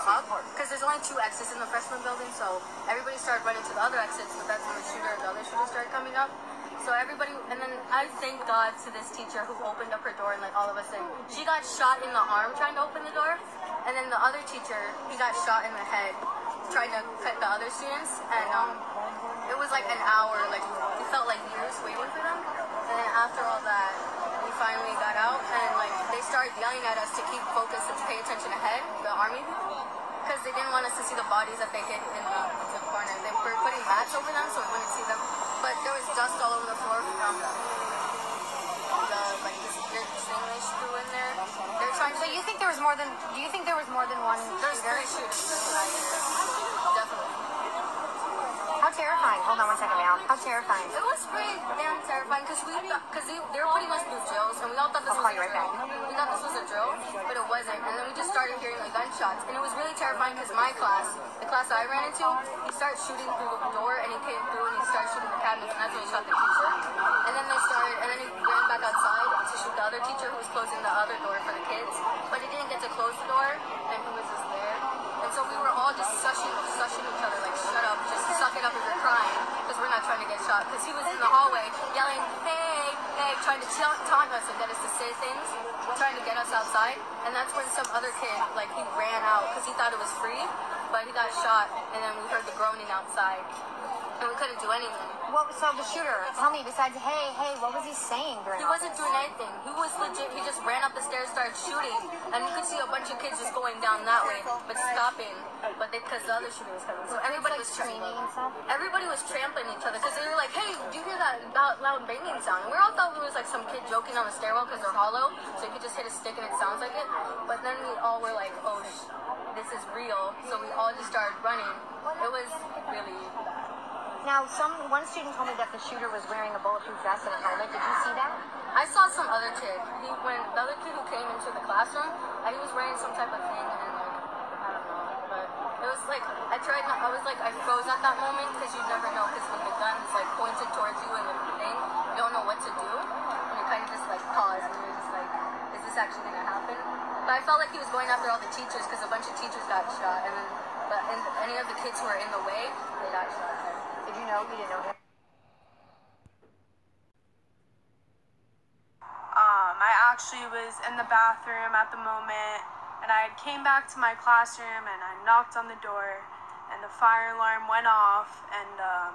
up because there's only 2 exits in the freshman building, so everybody started running to the other exits, but that's when the other shooter started coming up. So everybody, and then I thank God to this teacher who opened up her door and like all of us, and she got shot in the arm trying to open the door, and then the other teacher, he got shot in the head trying to cut the other students, and it was like an hour, like it felt like years waiting for them, and then after all that, we finally got out, and like they started yelling at us to keep focused and pay attention ahead, the army people, because they didn't want us to see the bodies that they hit in the corner. They were putting mats over them so we wouldn't see them. But there was dust all over the floor from the like this weird thing they threw in there. They're trying to. So you think there was more than? Do you think there was more than one? There's 3 shooters. Definitely. How terrifying! Hold on one second, Mal. How terrifying! It was pretty damn terrifying because they were putting us through drills, and we all thought this was a drill. We thought this was a drill, but it wasn't. And then we just started hearing like gunshots, and it was really terrifying because my class, the class I ran into, he started shooting through the door, and he came through and he started shooting the cabinets, and that's when he shot the teacher. And then he ran back outside to shoot the other teacher who was closing the other door for the kids, but he didn't get to close the door, and he was just there. And so we were all just sushing each other, like, shut up, just suck it up if you're crying, because we're not trying to get shot. Because he was in the hallway yelling, hey, hey, trying to taunt us and get us to say things, trying to get us outside. And that's when some other kid, like, he ran out because he thought it was free, but he got shot, and then we heard the groaning outside, and we couldn't do anything. So the shooter, tell me, besides, hey, what was he saying during He wasn't doing anything. He was legit, he just ran up the stairs, started shooting, and you could see a bunch of kids just going down that way, but stopping, but because the other shooter was coming. So everybody was screaming and stuff? Everybody was trampling each other, because they were like, hey, do you hear that loud banging sound? And we all thought it was like some kid joking on the stairwell, because they're hollow, so you could just hit a stick and it sounds like it. But then we all were like, oh, this is real, so we all just started running. It was really bad. Now, one student told me that the shooter was wearing a bulletproof vest and a helmet. Did you see that? I saw some other kid. The other kid who came into the classroom, he was wearing some type of thing, and like, I don't know, but it was like, I froze at that moment, because you never know, because when the gun is like pointed towards you and the thing, you don't know what to do, and you kind of just like pause, and you're just like, is this actually gonna happen? But I felt like he was going after all the teachers, because a bunch of teachers got shot, and then, any of the kids who were in the way, they got shot. Did you know? You didn't know him? I actually was in the bathroom at the moment, and I came back to my classroom, and I knocked on the door, and the fire alarm went off, and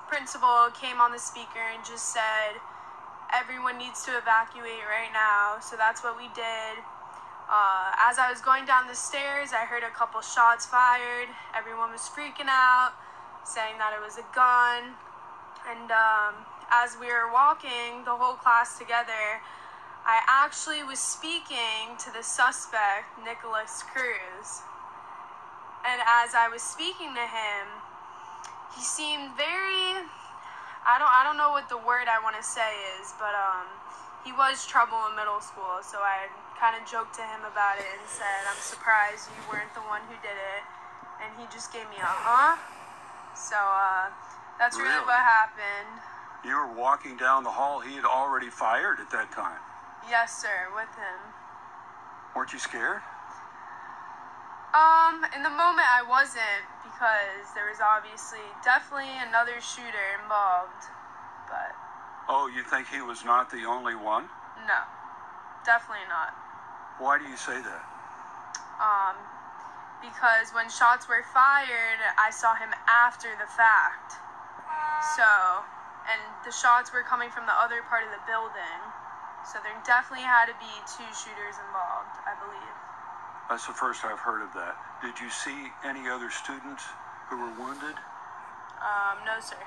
principal came on the speaker and just said, everyone needs to evacuate right now. So that's what we did. As I was going down the stairs, I heard a couple shots fired. Everyone was freaking out, saying that it was a gun. And as we were walking, the whole class together, I actually was speaking to the suspect, Nicholas Cruz. And as I was speaking to him, he seemed very, I don't know what the word I want to say is, but he was trouble in middle school. So I kind of joked to him about it and said, I'm surprised you weren't the one who did it. And he just gave me a huh? So that's really what happened. You were walking down the hall. He had already fired at that time. Yes, sir, with him. Weren't you scared? In the moment I wasn't, because there was obviously definitely another shooter involved, but... Oh, you think he was not the only one? No, definitely not. Why do you say that? Because when shots were fired, I saw him after the fact. So, and the shots were coming from the other part of the building. So there definitely had to be 2 shooters involved, I believe. That's the first I've heard of that. Did you see any other students who were wounded? No, sir.